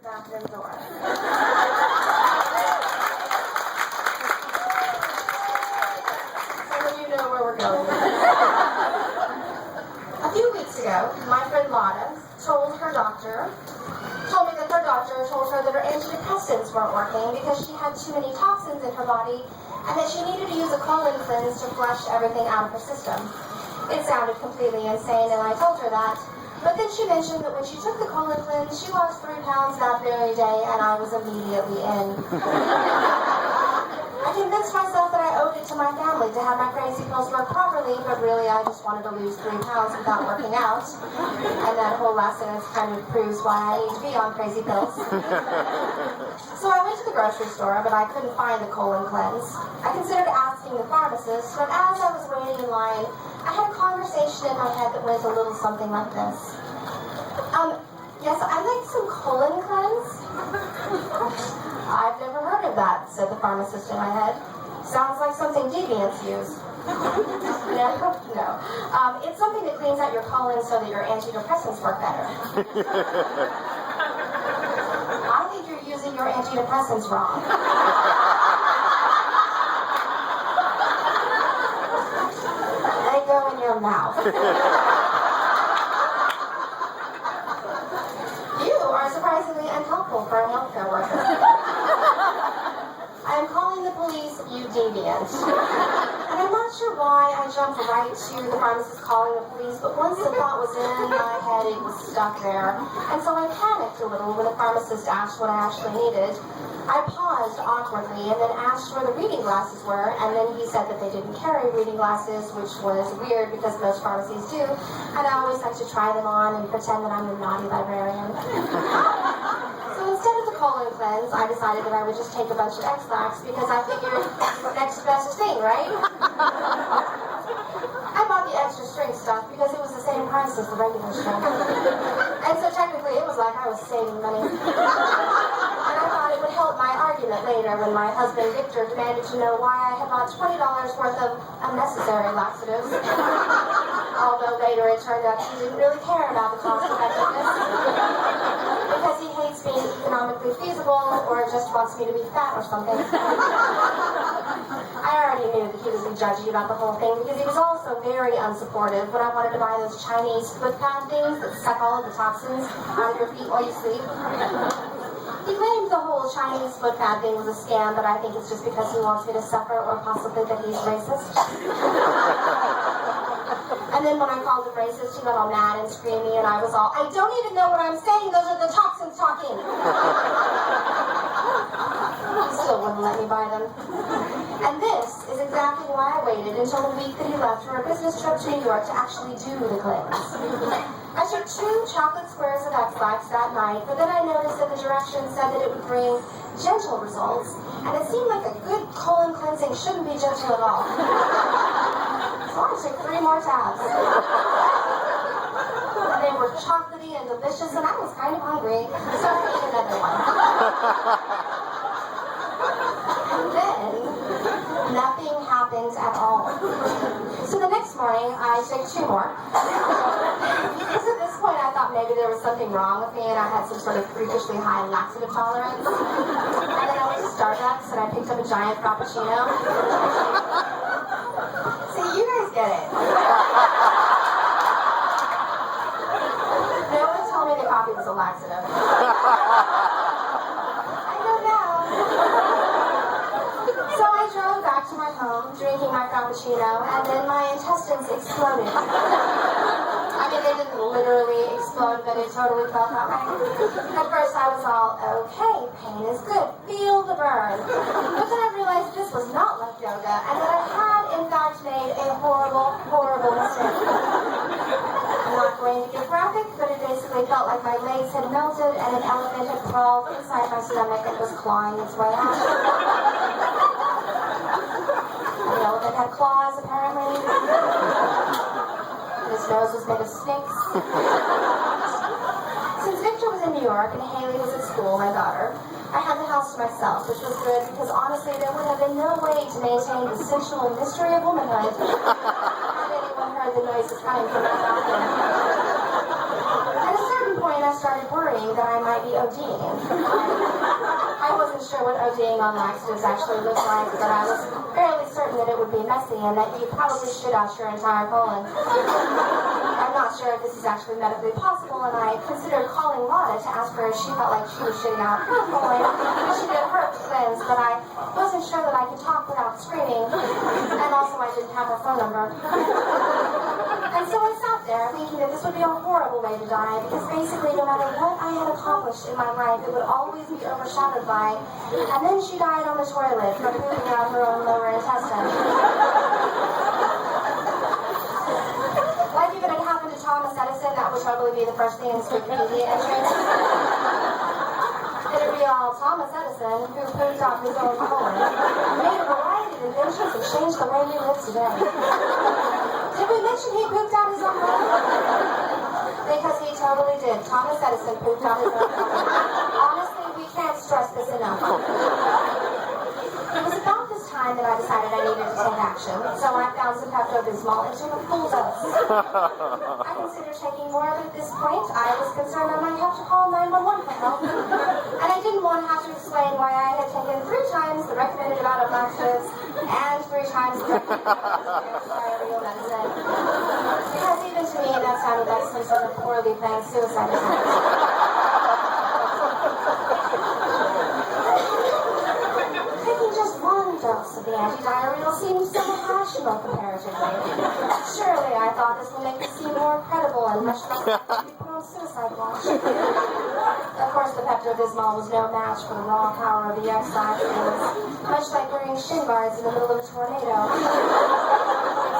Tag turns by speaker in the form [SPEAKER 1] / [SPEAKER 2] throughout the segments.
[SPEAKER 1] bathroom door. So you know where we're going. A few weeks ago, my friend Lotta told me that her doctor told her that her antidepressants weren't working because she had too many toxins in her body and that she needed to use a colon cleanse to flush everything out of her system. It sounded completely insane, and I told her that. But then she mentioned that when she took the colon cleanse, she lost 3 pounds that very day, and I was immediately in. I convinced myself that I owed it to my family to have my crazy pills work properly, but really I just wanted to lose 3 pounds without working out. And that whole last sentence kind of proves why I need to be on crazy pills. So I went to the grocery store, but I couldn't find the colon cleanse. I considered asking the pharmacist, but as I was waiting in line, I had a conversation in my head that went a little something like this. Yes, I'd like some colon cleanse. I've never heard of that, said the pharmacist in my head. Sounds like something deviants use. No. It's something that cleans out your colon so that your antidepressants work better. I think you're using your antidepressants wrong. They go in your mouth. You are surprisingly unhelpful for a healthcare worker. I am calling the police, you deviant. And I'm not sure why I jumped right to the pharmacist calling the police, but once the thought was in my head, it was stuck there. And so I panicked a little when the pharmacist asked what I actually needed. I paused awkwardly and then asked where the reading glasses were, and then he said that they didn't carry reading glasses, which was weird because most pharmacies do, and I always like to try them on and pretend that I'm a naughty librarian. So instead of the colon cleanse, I decided that I would just take a bunch of X-Lax because I figured next best thing, right? I bought the extra strength stuff because it was the same price as the regular strength. And so technically it was like I was saving money. And I thought it would help my argument later when my husband Victor demanded to know why I had bought $20 worth of unnecessary laxatives. Although later it turned out he didn't really care about the cost effectiveness. Because he hates being economically feasible or just wants me to be fat or something. I already knew that he was judgy about the whole thing because he was also very unsupportive when I wanted to buy those Chinese foot pad things that suck all of the toxins out of your feet while you sleep. He claimed the whole Chinese foot pad thing was a scam, but I think it's just because he wants me to suffer or possibly that he's racist. And then when I called him racist, he got all mad and screamy, and I was all, I don't even know what I'm saying, those are the toxins talking. He still wouldn't let me buy them. And this is exactly why I waited until the week that he left for a business trip to New York to actually do the cleanse. I took 2 chocolate squares of X-Lax that night, but then I noticed that the directions said that it would bring gentle results, and it seemed like a good colon cleansing shouldn't be gentle at all. So I took 3 more tabs. And they were chocolatey and delicious, and I was kind of hungry, so I ate another one. And then, nothing happened at all. So the next morning, I took 2 more. Because at this point, I thought maybe there was something wrong with me, and I had some sort of freakishly high laxative tolerance. And then I went to Starbucks, and I picked up a giant frappuccino. See, you guys get it. No one told me the coffee was a laxative. I know now. So I drove back to my home, drinking my frappuccino, and then my intestines exploded. I mean, they didn't literally explode, but it totally felt that way. At first I was all, okay, pain is good, feel the burn. But then I realized this was not like yoga, and that I had, in fact, made a horrible, horrible mistake. I'm not going to get graphic, but it basically felt like my legs had melted and an elephant had crawled inside my stomach and was clawing its way out. And the elephant had claws, apparently. His nose was made of snakes. Since Victor was in New York and Haley was at school, my daughter, I had the house to myself, which was good because honestly there would have been no way to maintain the sensual mystery of womanhood had anyone heard the noises coming from my bathroom. At a certain point I I started worrying that I might be ODing. I wasn't sure what ODing on laxatives actually looked like, but I was fairly certain that it would be messy and that you probably shit out your entire colon. I'm not sure if this is actually medically possible, and I considered calling Lotta to ask her if she felt like she was shitting out her colon. She did her cleanse, but I wasn't sure that I could talk without screaming, and also I didn't have her phone number. And so I sat there thinking that this would be a horrible way to die, because basically no matter what I had accomplished in my life, it would always be overshadowed by, and then she died on the toilet from pooping out her own lower intestine. Like if it had happened to Thomas Edison, that would probably be the first thing in his Wikipedia entry. It'd be all Thomas Edison, who pooped out his own colon, made a variety of inventions and changed the way we live today. Did we mention he pooped out his own colon? Because he totally did. Thomas Edison pooped out his own colon. Honestly, we can't stress this enough. It was about this time that I decided I needed to take action, so I found some Pepto-Bismol and took a full dose. I considered taking more, but at this point, I was concerned I might have to call 911 for help. And I didn't want to have to explain why I had taken 3 times the recommended amount of laxatives and 3 times the recommended amount of diarrheal medicine. Because even to me, that sounded like some sort of poorly planned suicide attempt. Just one dose of the antidiarrheal seemed somewhat rational comparatively. Surely, I thought this would make it seem more credible and much less likely to be put on suicide watch. Of course, the Pepto-Bismol was no match for the raw power of the X-Lax. It was much like wearing shin guards in the middle of a tornado.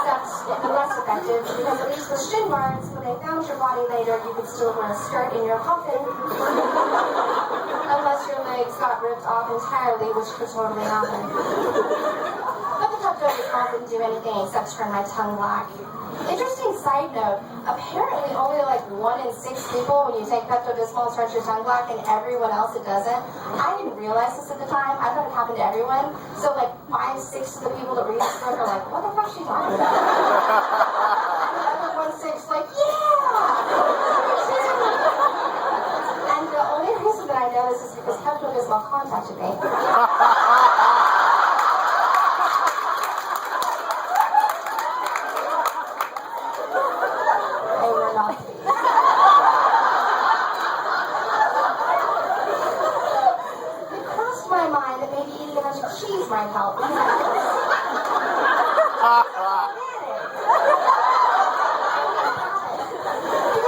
[SPEAKER 1] Except less effective, because at least with shin guards, when they found your body later, you could still wear a skirt in your coffin. Unless your legs got ripped off entirely, which could totally happen. But the Pepto-Bismol didn't do anything except turn my tongue black. Interesting side note, apparently only like 1 in 6 people, when you take Pepto-Bismol, turns your tongue black, and everyone else it doesn't. I didn't realize this at the time. I thought it happened to everyone. So like 5/6 of the people that read this book are like, what the fuck is she talking about? And the other 1/6 like, yeah! And the only reason that I know this is because Pepto-Bismol contacted me. Cheese might help. Because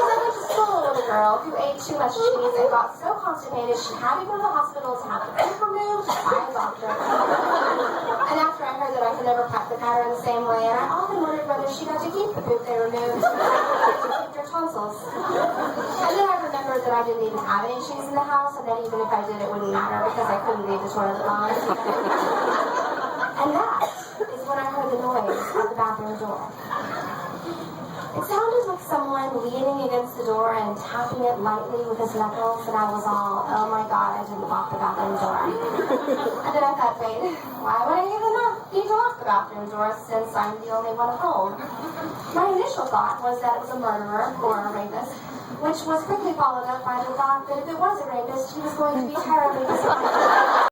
[SPEAKER 1] I went to school with a girl who ate too much cheese and got so constipated she had to go to the hospital to have the poop removed by a doctor. And after I heard that I could never pack the matter in the same way, and I often wondered whether she got to keep the poop they removed to keep her tonsils. And then I remembered that I didn't even have any cheese in the house, and that even if I did, it wouldn't matter because I couldn't leave the toilet on. And that is when I heard the noise at the bathroom door. It sounded like someone leaning against the door and tapping it lightly with his knuckles, and I was all, oh my god, I didn't lock the bathroom door. And then I thought, wait, why would I even need to lock the bathroom door since I'm the only one at home? My initial thought was that it was a murderer or a rapist, which was quickly followed up by the thought that if it was a rapist, he was going to be terribly disappointed.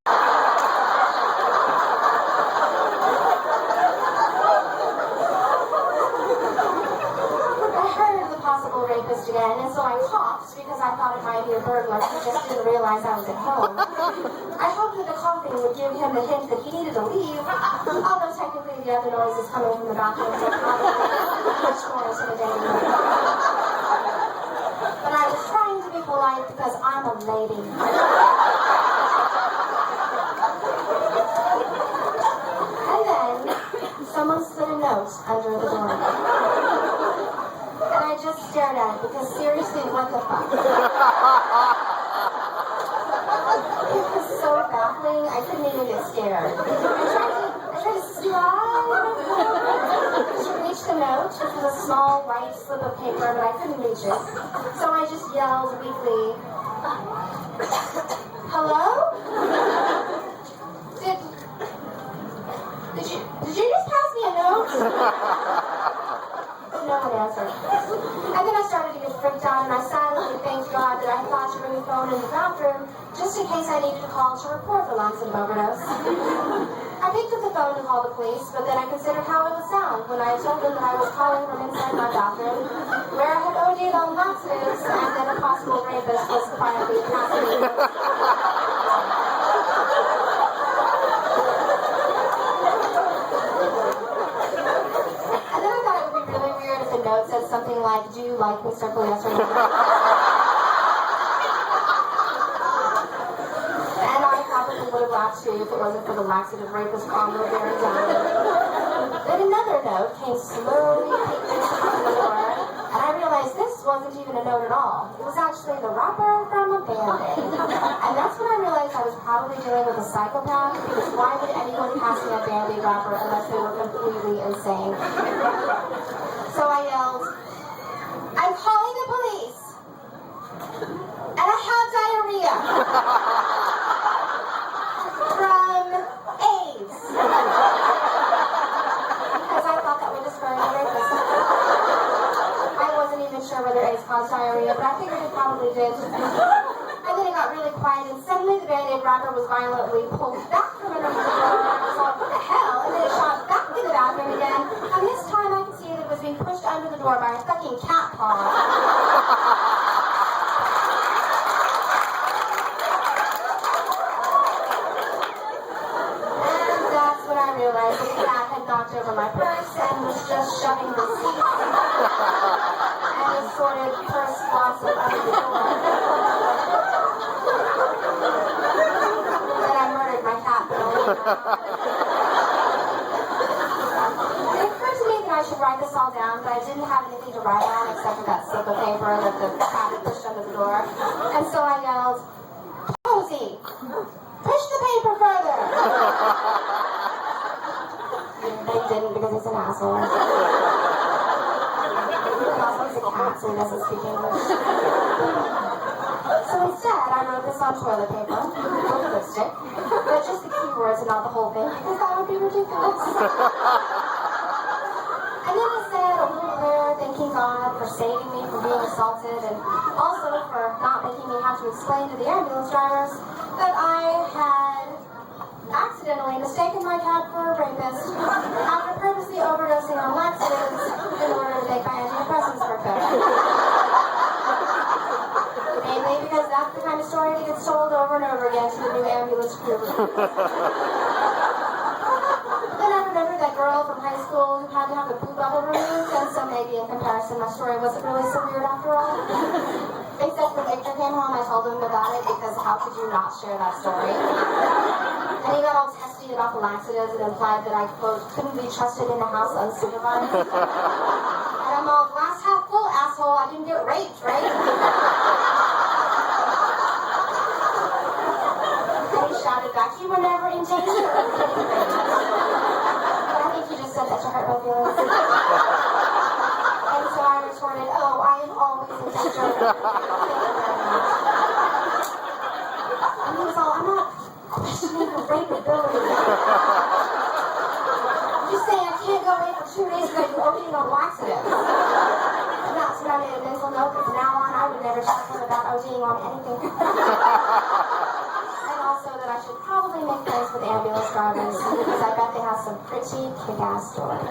[SPEAKER 1] Rapist again, and so I coughed because I thought it might be a burglar who just didn't realize I was at home. I hoped that the coughing would give him the hint that he needed to leave, although technically the other noises coming from the bathroom were probably much more intimidating. But I was trying to be polite because I'm a lady. And then someone slid a note under the door. And I just stared at it because seriously, what the fuck? It was so baffling, I couldn't even get scared. I tried to slide to reach the note, which was a small white slip of paper, but I couldn't reach it. So I just yelled weakly, hello? Did you just pass me a note? No one answered. And then I started to get freaked out, and I silently thanked God that I just in case I needed to call to report the laxative overdose. I picked up the phone to call the police, but then I considered how it would sound when I told them that I was calling from inside my bathroom, where I had OD'd on laxatives, and then a possible rapist was quietly passing me. And then I thought it would be really weird if the note said something like, "Do you like me?" Circle yes or no. Would have laughed too if it wasn't for the laxative rapist combo bearing down. Then another note came slowly peeking through the door, and I realized this wasn't even a note at all. It was actually the wrapper from a Band-Aid. And that's when I realized I was probably dealing with a psychopath, because why would anyone pass me a Band-Aid wrapper unless they were completely insane? So I yelled, "I'm calling the police! And I have diarrhea! From AIDS." Because I thought that would discourage a rapist. I wasn't even sure whether AIDS caused diarrhea, but I figured it probably did. And then it got really quiet, and suddenly the Band-Aid wrapper was violently pulled back from under the door, and I was like, "What the hell?" And then it shot back to the bathroom again, and this time I could see that it was being pushed under the door by a fucking cat paw. I realized that the cat had knocked over my purse and was just shoving receipts and assorted purse blossom under the door. Then I murdered my cat, but only it occurred to me that I should write this all down, but I didn't have anything to write on except for that slip of paper that the cat had pushed under the door. And so I yelled, "Posey, push the paper further!" They didn't, because he's an asshole. And also he's a cat, so he doesn't speak English. So instead, I wrote this on toilet paper with lipstick, but just the keywords and not the whole thing, because that would be ridiculous. And then I said a little prayer thanking God for saving me from being assaulted, and also for not making me have to explain to the ambulance drivers that I had accidentally mistaken my cat for a rapist after purposely overdosing on laxatives in order to make my antidepressants work better. Mainly because that's the kind of story that gets told over and over again to the new ambulance crew. Then I remembered that girl from high school who had to have the blue bubble removed, and so maybe in comparison my story wasn't really so weird after all. Except when Victor came home, I told him about it, because how could you not share that story? And he got all testy about the laxatives and implied that I, quote, couldn't be trusted in the house unsupervised. And I'm all, glass half full, asshole, I didn't get raped, right? And he shouted back, "You were never in danger of getting raped." But I think he just said that to hurt my feelings. And so I retorted, "Oh, I am always in danger of getting raped." And he was all, "I'm not questioning your rapeability. I'm just saying I can't go away for 2 days because you're ODing on laxatives." And that's when I made a mental note that from now on I would never talk to him about ODing on anything. And also that I should probably make friends with ambulance drivers, because I bet they have some pretty kick-ass stories.